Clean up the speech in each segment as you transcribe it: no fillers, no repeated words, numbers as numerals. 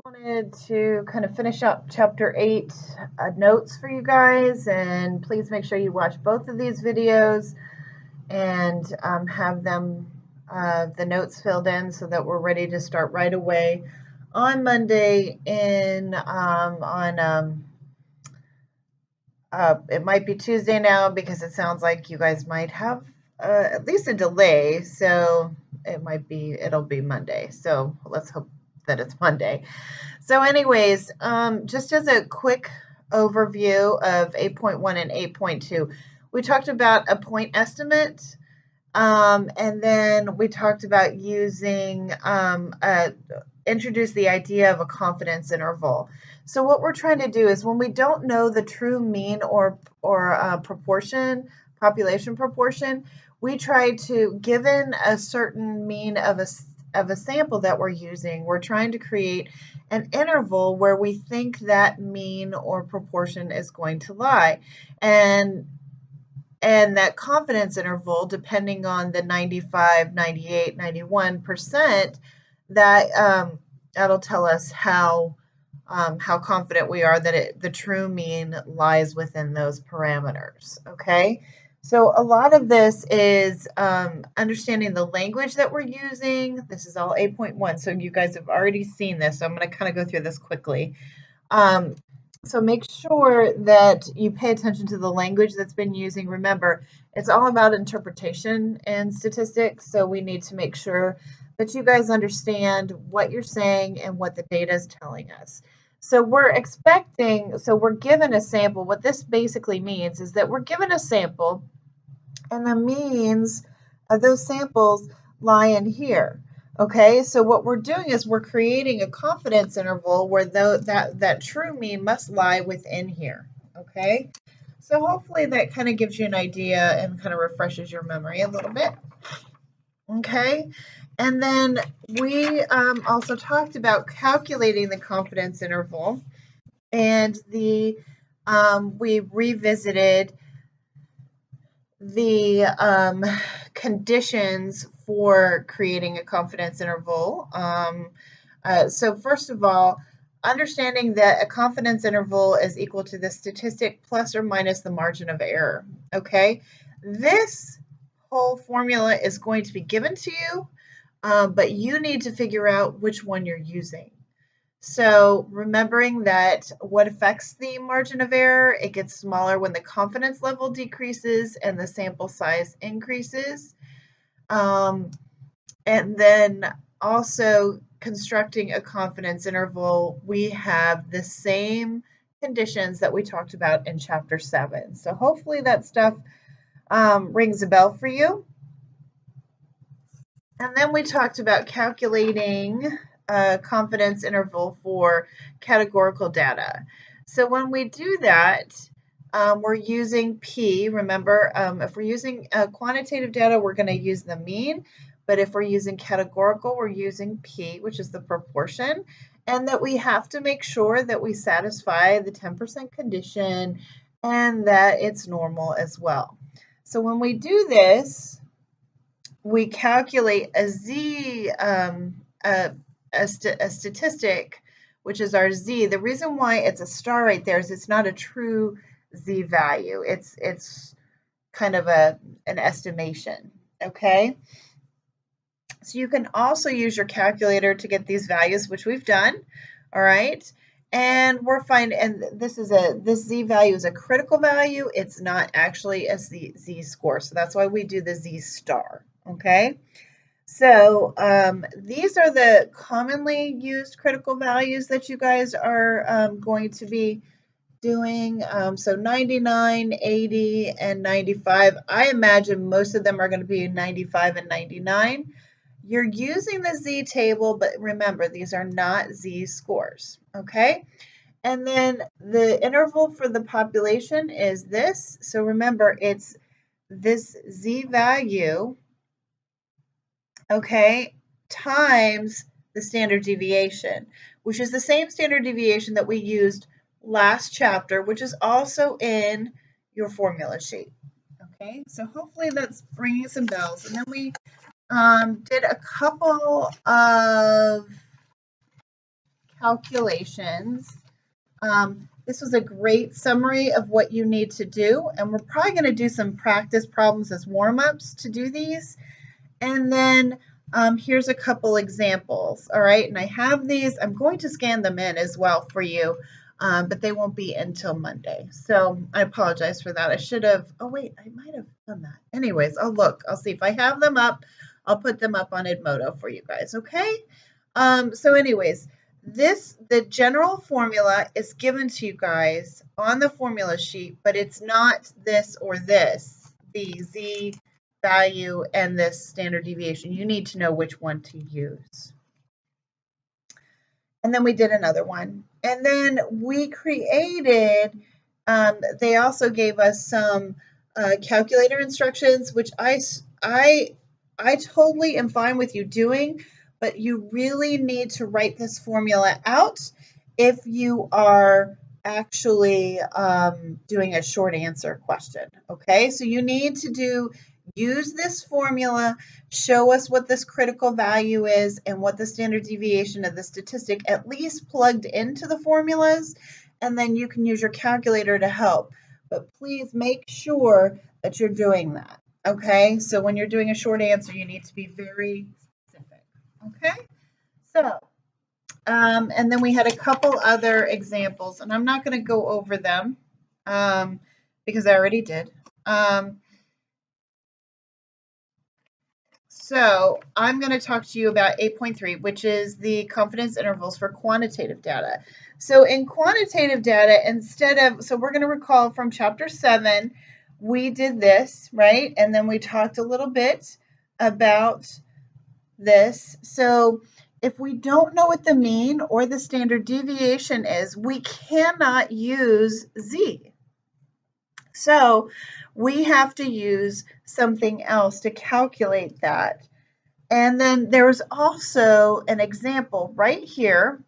Wanted to kind of finish up chapter 8 notes for you guys, and please make sure you watch both of these videos and have them the notes filled in so that we're ready to start right away on Monday it might be Tuesday now because it sounds like you guys might have at least a delay, so it'll be Monday. So let's hope that it's Monday. So anyways, just as a quick overview of 8.1 and 8.2, we talked about a point estimate, and then we talked about using, introduce the idea of a confidence interval. So what we're trying to do is when we don't know the true mean or proportion, population proportion, we try to, given a certain mean of a sample that we're using, we're trying to create an interval where we think that mean or proportion is going to lie. And that confidence interval, depending on the 95, 98, 91%, that'll tell us how confident we are that the true mean lies within those parameters, okay? So a lot of this is understanding the language that we're using. This is all 8.1, so you guys have already seen this, so I'm going to kind of go through this quickly. So make sure that you pay attention to the language that's been using. Remember, it's all about interpretation and statistics, so we need to make sure that you guys understand what you're saying and what the data is telling us. So we're given a sample. What this basically means is that we're given a sample, and the means of those samples lie in here. Okay, so what we're doing is we're creating a confidence interval where that true mean must lie within here. Okay, so hopefully that kind of gives you an idea and kind of refreshes your memory a little bit. Okay, and then we also talked about calculating the confidence interval, and we revisited the conditions for creating a confidence interval. So first of all, understanding that a confidence interval is equal to the statistic plus or minus the margin of error. Okay, this whole formula is going to be given to you, but you need to figure out which one you're using. So remembering that what affects the margin of error, it gets smaller when the confidence level decreases and the sample size increases. And then also constructing a confidence interval, we have the same conditions that we talked about in chapter 7. So hopefully that stuff rings a bell for you. And then we talked about calculating confidence interval for categorical data. So when we do that, we're using P. Remember, if we're using quantitative data, we're going to use the mean. But if we're using categorical, we're using P, which is the proportion. And that we have to make sure that we satisfy the 10% condition and that it's normal as well. So when we do this, we calculate a z, a statistic, which is our z. The reason why it's a star right there is it's not a true z value. It's kind of an estimation, okay? So you can also use your calculator to get these values, which we've done, all right? And we're finding, and this z value is a critical value. It's not actually a z score, so that's why we do the z star, okay? So these are the commonly used critical values that you guys are going to be doing. So 99, 80, and 95. I imagine most of them are going to be 95 and 99. You're using the Z table, but remember, these are not Z scores, okay? And then the interval for the population is this. So remember, it's this Z value, okay, times the standard deviation, which is the same standard deviation that we used last chapter, which is also in your formula sheet. Okay, so hopefully that's ringing some bells. And then we did a couple of calculations. This was a great summary of what you need to do, and we're probably going to do some practice problems as warm-ups to do these. And then here's a couple examples, all right? And I have these. I'm going to scan them in as well for you, but they won't be until Monday. So I apologize for that. I should have, oh wait, I might have done that. Anyways, I'll look. I'll see if I have them up. I'll put them up on Edmodo for you guys, okay? So anyways, the general formula is given to you guys on the formula sheet, but it's not this or this, the Z value and this standard deviation. You need to know which one to use. And then we did another one. And then we created, they also gave us some calculator instructions, which I totally am fine with you doing, but you really need to write this formula out if you are actually doing a short answer question, okay? So you need to use this formula, show us what this critical value is and what the standard deviation of the statistic at least plugged into the formulas, and then you can use your calculator to help. But please make sure that you're doing that, okay? So when you're doing a short answer, you need to be very specific, okay? So, and then we had a couple other examples, and I'm not going to go over them because I already did. So I'm going to talk to you about 8.3, which is the confidence intervals for quantitative data. So in quantitative data, so we're going to recall from chapter 7, we did this, right? And then we talked a little bit about this. So if we don't know what the mean or the standard deviation is, we cannot use Z. So we have to use something else to calculate that. And then there's also an example right here.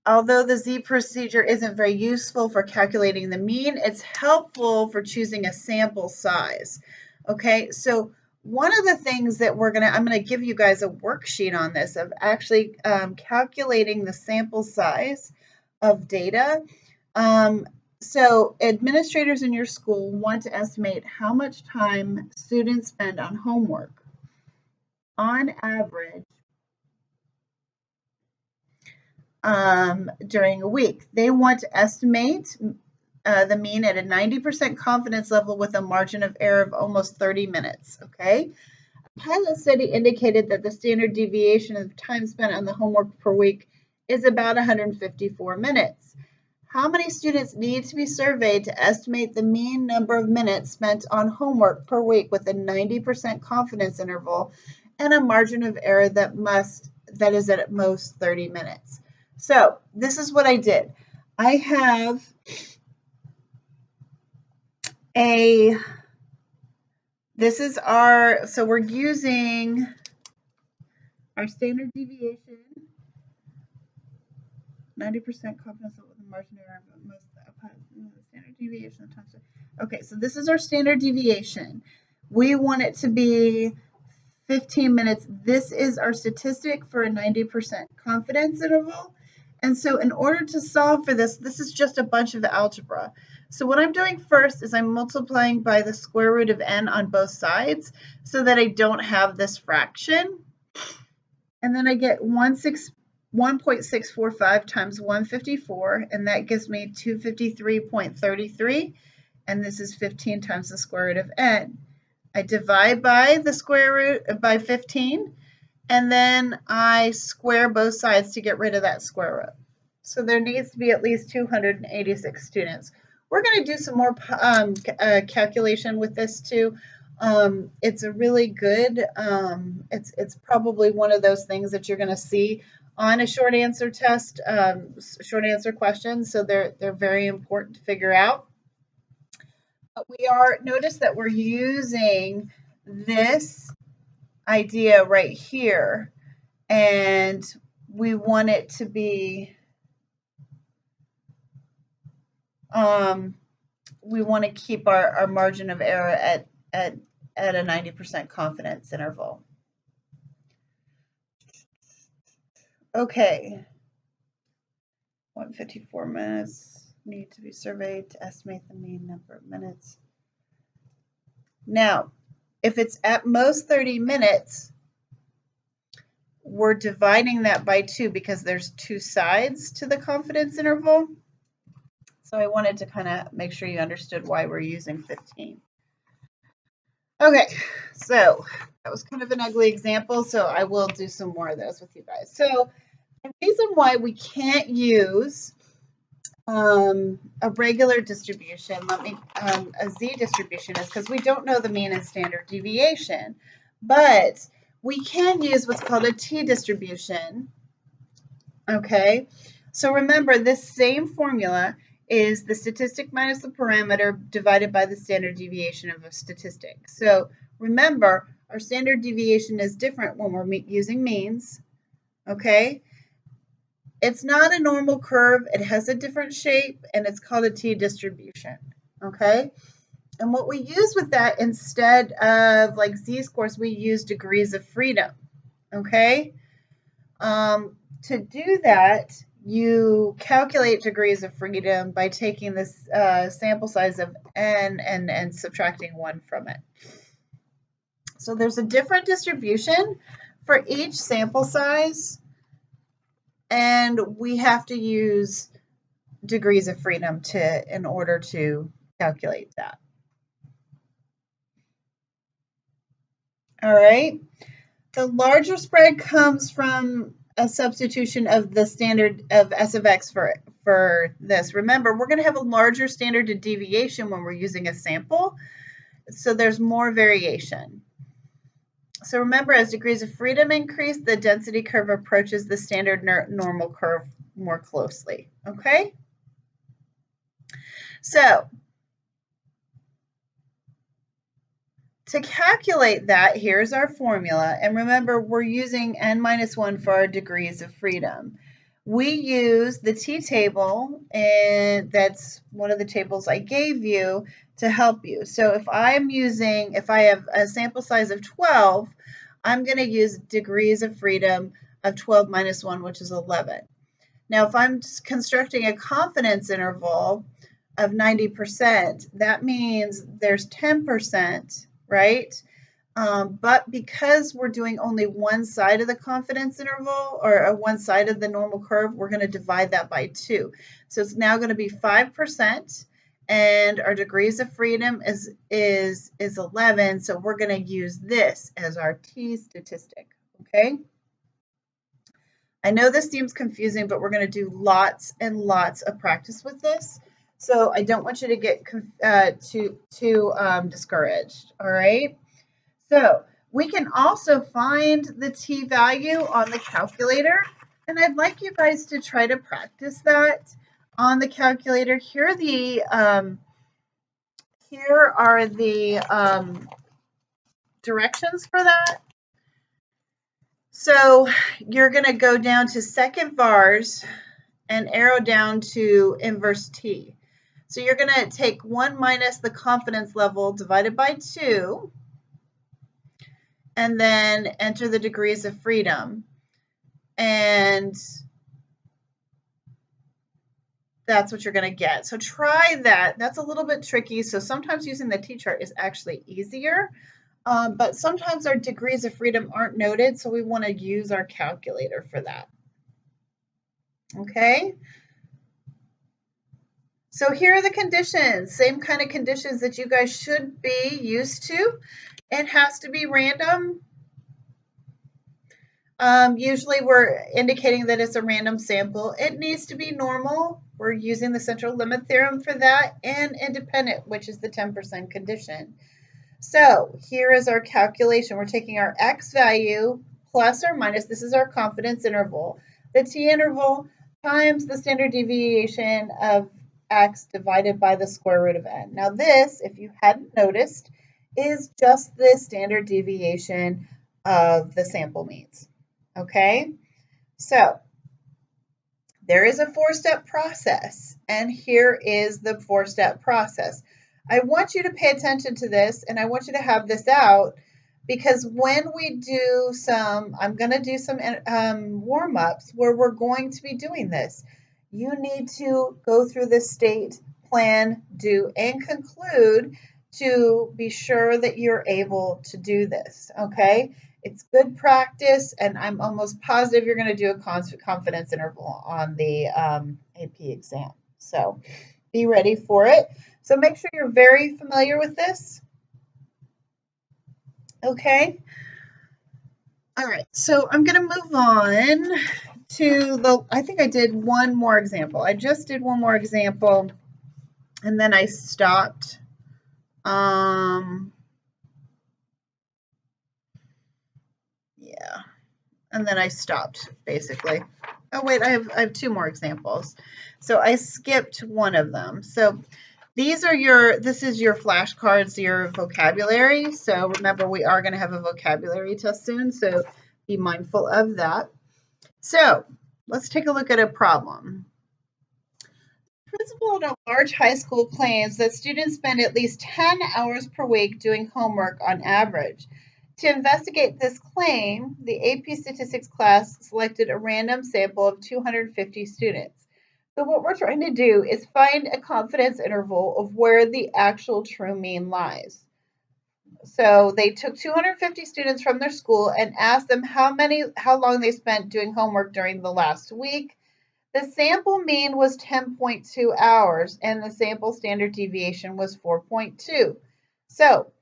Although the Z procedure isn't very useful for calculating the mean, it's helpful for choosing a sample size. Okay, so one of the things that I'm gonna give you guys a worksheet on this of actually calculating the sample size of data. So administrators in your school want to estimate how much time students spend on homework. On average, during a week. They want to estimate the mean at a 90% confidence level with a margin of error of almost 30 minutes, okay? A pilot study indicated that the standard deviation of time spent on the homework per week is about 154 minutes. How many students need to be surveyed to estimate the mean number of minutes spent on homework per week with a 90% confidence interval and a margin of error that is at most 30 minutes? So this is what I did. I have so we're using our standard deviation, 90% confidence with a margin of error, but most standard deviation. Okay, so this is our standard deviation. We want it to be 15 minutes. This is our statistic for a 90% confidence interval. And so in order to solve for this, this is just a bunch of algebra. So what I'm doing first is I'm multiplying by the square root of n on both sides so that I don't have this fraction. And then I get 1.645 times 154, and that gives me 253.33. And this is 15 times the square root of n. I divide by the square root by 15, and then I square both sides to get rid of that square root. So there needs to be at least 286 students. We're going to do some more calculation with this too. It's a really good, it's probably one of those things that you're going to see on a short answer test, short answer questions. So they're very important to figure out. But notice that we're using this idea right here, and we want it to be, we want to keep our margin of error at a 90% confidence interval. Okay, 154 minutes need to be surveyed to estimate the mean number of minutes. Now, if it's at most 30 minutes, we're dividing that by 2 because there's 2 sides to the confidence interval. So I wanted to kind of make sure you understood why we're using 15. Okay, so that was kind of an ugly example, so I will do some more of those with you guys. So the reason why we can't use a regular distribution, a z distribution, is because we don't know the mean and standard deviation, but we can use what's called a t distribution. Okay, so remember this same formula is the statistic minus the parameter divided by the standard deviation of a statistic. So remember, our standard deviation is different when we're using means. Okay, it's not a normal curve, it has a different shape, and it's called a t distribution. Okay, and what we use with that, instead of like z-scores, we use degrees of freedom. Okay, to do that, you calculate degrees of freedom by taking this sample size of n and subtracting 1 from it. So there's a different distribution for each sample size, and we have to use degrees of freedom in order to calculate that. All right. The larger spread comes from a substitution of the standard of S of x for this. Remember, we're going to have a larger standard deviation when we're using a sample, so there's more variation. So remember, as degrees of freedom increase, the density curve approaches the standard normal curve more closely. Okay? So to calculate that, here's our formula. And remember, we're using n minus 1 for our degrees of freedom. We use the t-table, and that's one of the tables I gave you to help you. So if I have a sample size of 12, I'm going to use degrees of freedom of 12 minus 1, which is 11. Now, if I'm constructing a confidence interval of 90%, that means there's 10%, right? But because we're doing only one side of the confidence interval, or one side of the normal curve, we're going to divide that by 2. So it's now going to be 5%, and our degrees of freedom is 11, so we're going to use this as our t statistic, okay? I know this seems confusing, but we're going to do lots and lots of practice with this. So I don't want you to get too discouraged, all right? So we can also find the t value on the calculator, and I'd like you guys to try to practice that on the calculator. Here are the directions for that. So you're going to go down to second vars and arrow down to inverse t. So you're going to take 1 minus the confidence level divided by 2, and then enter the degrees of freedom. And that's what you're going to get. So try that. That's a little bit tricky. So sometimes using the t-chart is actually easier, but sometimes our degrees of freedom aren't noted, so we want to use our calculator for that. Okay? So here are the conditions, same kind of conditions that you guys should be used to. It has to be random. Usually we're indicating that it's a random sample. It needs to be normal. We're using the central limit theorem for that, and independent, which is the 10% condition. So here is our calculation. We're taking our x value plus or minus, this is our confidence interval, the t interval times the standard deviation of x divided by the square root of n. Now this, if you hadn't noticed, is just the standard deviation of the sample means. Okay, so there is a 4-step process, and here is the 4-step process. I want you to pay attention to this, and I want you to have this out, because when we do I'm going to do some warm-ups where we're going to be doing this. you need to go through the state plan, do, and conclude to be sure that you're able to do this, okay? It's good practice, and I'm almost positive you're going to do a confidence interval on the AP exam. So be ready for it. So make sure you're very familiar with this. Okay. All right. So I'm going to move on to I think I did one more example. I just did one more example and then I stopped. Yeah. And then I stopped basically. Oh wait, I have two more examples. So I skipped one of them. So this is your flashcards, your vocabulary. So remember, we are going to have a vocabulary test soon, so be mindful of that. So let's take a look at a problem. The principal at a large high school claims that students spend at least 10 hours per week doing homework on average. To investigate this claim, the AP Statistics class selected a random sample of 250 students. So what we're trying to do is find a confidence interval of where the actual true mean lies. So they took 250 students from their school and asked them how long they spent doing homework during the last week. The sample mean was 10.2 hours and the sample standard deviation was 4.2. So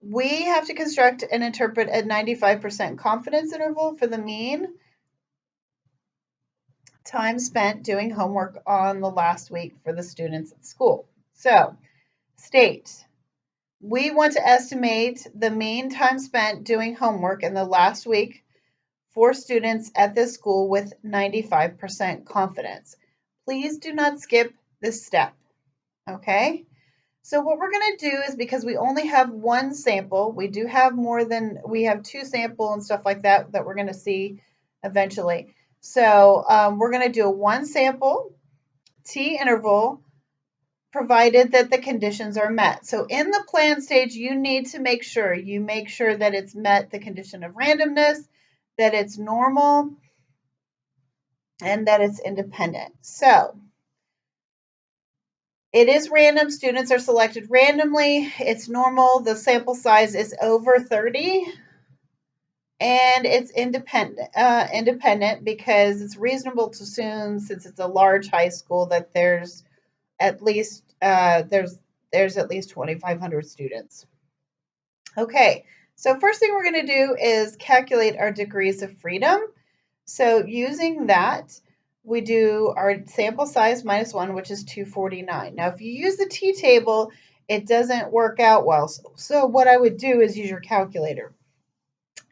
we have to construct and interpret a 95% confidence interval for the mean time spent doing homework on the last week for the students at school. So, state, we want to estimate the mean time spent doing homework in the last week for students at this school with 95% confidence. Please do not skip this step, okay? So what we're going to do is, because we only have one sample, we have two sample and stuff like that we're going to see eventually. So we're going to do a one sample T interval provided that the conditions are met. So in the plan stage, you need to make sure that it's met the condition of randomness, that it's normal, and that it's independent. So it is random. Students are selected randomly. It's normal. The sample size is over 30. And it's independent because it's reasonable to assume, since it's a large high school, that there's at least 2,500 students. Okay, so first thing we're going to do is calculate our degrees of freedom. So using that, we do our sample size minus 1, which is 249. Now, if you use the t-table, it doesn't work out well. So what I would do is use your calculator.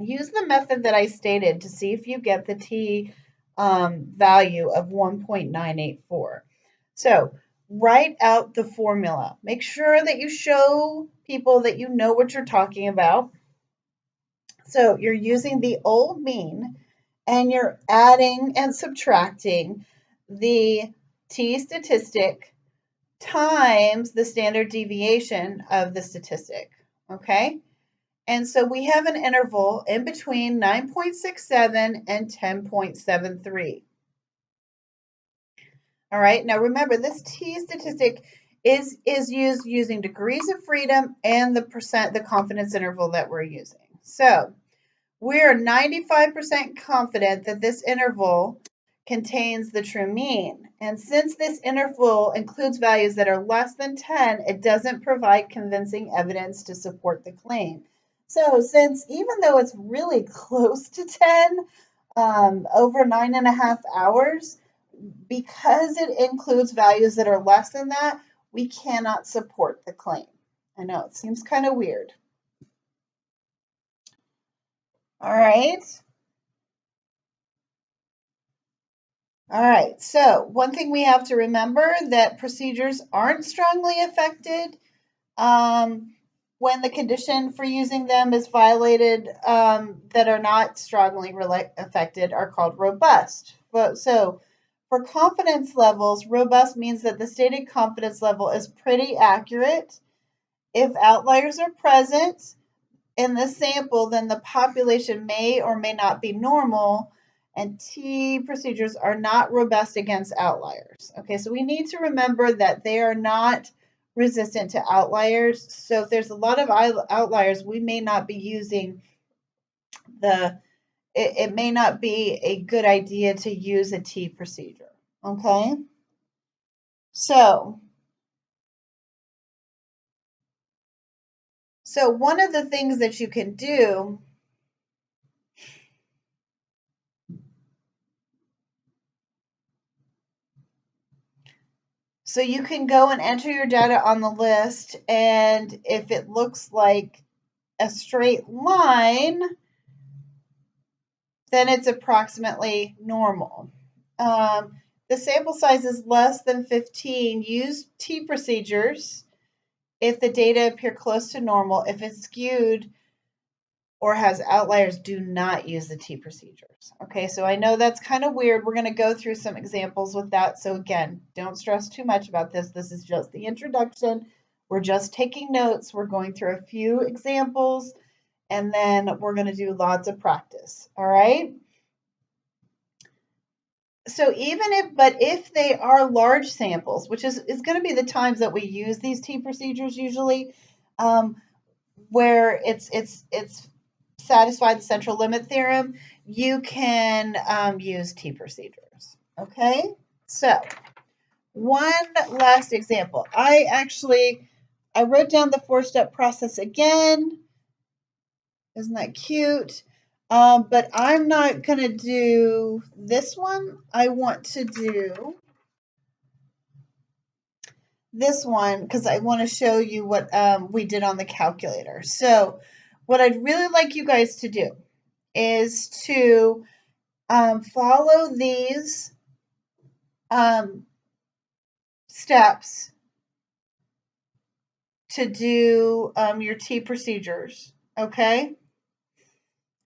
Use the method that I stated to see if you get the t value of 1.984. So write out the formula. Make sure that you show people that you know what you're talking about. So you're using the old mean, and you're adding and subtracting the t statistic times the standard deviation of the statistic, okay? And so we have an interval in between 9.67 and 10.73. All right, now remember, this t statistic is used using degrees of freedom and the confidence interval that we're using. So we're 95% confident that this interval contains the true mean. And since this interval includes values that are less than 10, it doesn't provide convincing evidence to support the claim. So since, even though it's really close to 10, over 9.5 hours, because it includes values that are less than that, we cannot support the claim. I know, it seems kind of weird. All right. All right, so one thing we have to remember, that procedures aren't strongly affected when the condition for using them is violated, that are not strongly affected are called robust. So for confidence levels, robust means that the stated confidence level is pretty accurate. If outliers are present in the sample, then the population may or may not be normal, and T procedures are not robust against outliers. Okay, so we need to remember that they are not resistant to outliers. So if there's a lot of outliers, we may not be using it may not be a good idea to use a T procedure. Okay, so one of the things that you can do so you can go and enter your data on the list, and if it looks like a straight line, then it's approximately normal. The sample size is less than 15. Use T procedures if the data appear close to normal. If it's skewed or has outliers, do not use the T procedures. Okay, so I know that's kind of weird. We're going to go through some examples with that. So again, don't stress too much about this. This is just the introduction. We're just taking notes. We're going through a few examples, and then we're going to do lots of practice. All right. So if they are large samples, which is going to be the times that we use these T procedures usually, where it's satisfied the central limit theorem, you can use T procedures. Okay, so one last example. I wrote down the 4-step process again. Isn't that cute? But I'm not going to do this one. I want to do this one because I want to show you what we did on the calculator. So what I'd really like you guys to do is to follow these steps to do your T procedures, okay?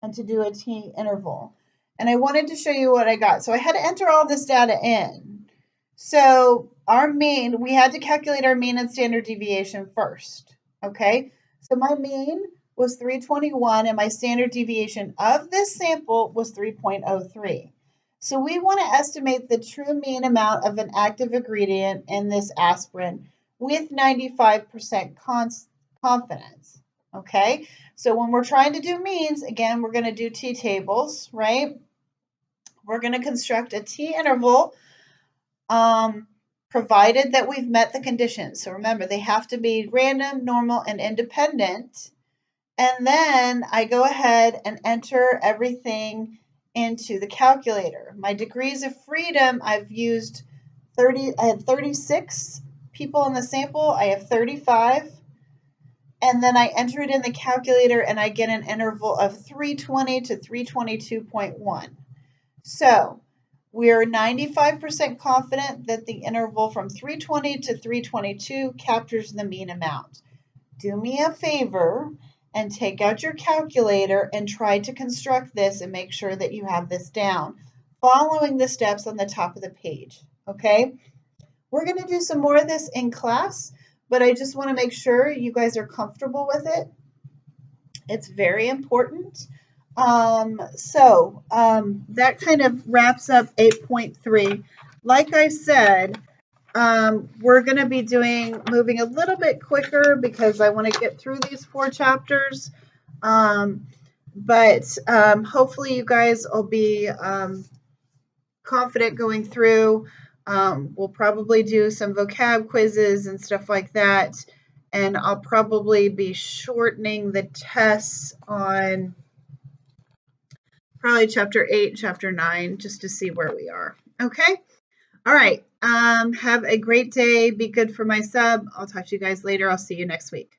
And to do a T interval. And I wanted to show you what I got. So I had to enter all this data in. So our mean, we had to calculate our mean and standard deviation first, okay? So my mean was 321 and my standard deviation of this sample was 3.03. So we want to estimate the true mean amount of an active ingredient in this aspirin with 95% confidence, okay? So when we're trying to do means, again, we're going to do T tables, right? We're going to construct a T interval provided that we've met the conditions. So remember, they have to be random, normal, and independent. And then I go ahead and enter everything into the calculator. My degrees of freedom, I've used 30, I had 36 people in the sample. I have 35. And then I enter it in the calculator and I get an interval of 320 to 322.1. So we're 95% confident that the interval from 320 to 322 captures the mean amount. Do me a favor and take out your calculator and try to construct this and make sure that you have this down, following the steps on the top of the page, okay? We're going to do some more of this in class, but I just want to make sure you guys are comfortable with it. It's very important. That kind of wraps up 8.3. Like I said, we're going to be moving a little bit quicker because I want to get through these 4 chapters. Hopefully you guys will be confident going through. We'll probably do some vocab quizzes and stuff like that. And I'll probably be shortening the tests on probably chapter 8, chapter 9, just to see where we are. Okay? All right. Have a great day. Be good for my sub. I'll talk to you guys later. I'll see you next week.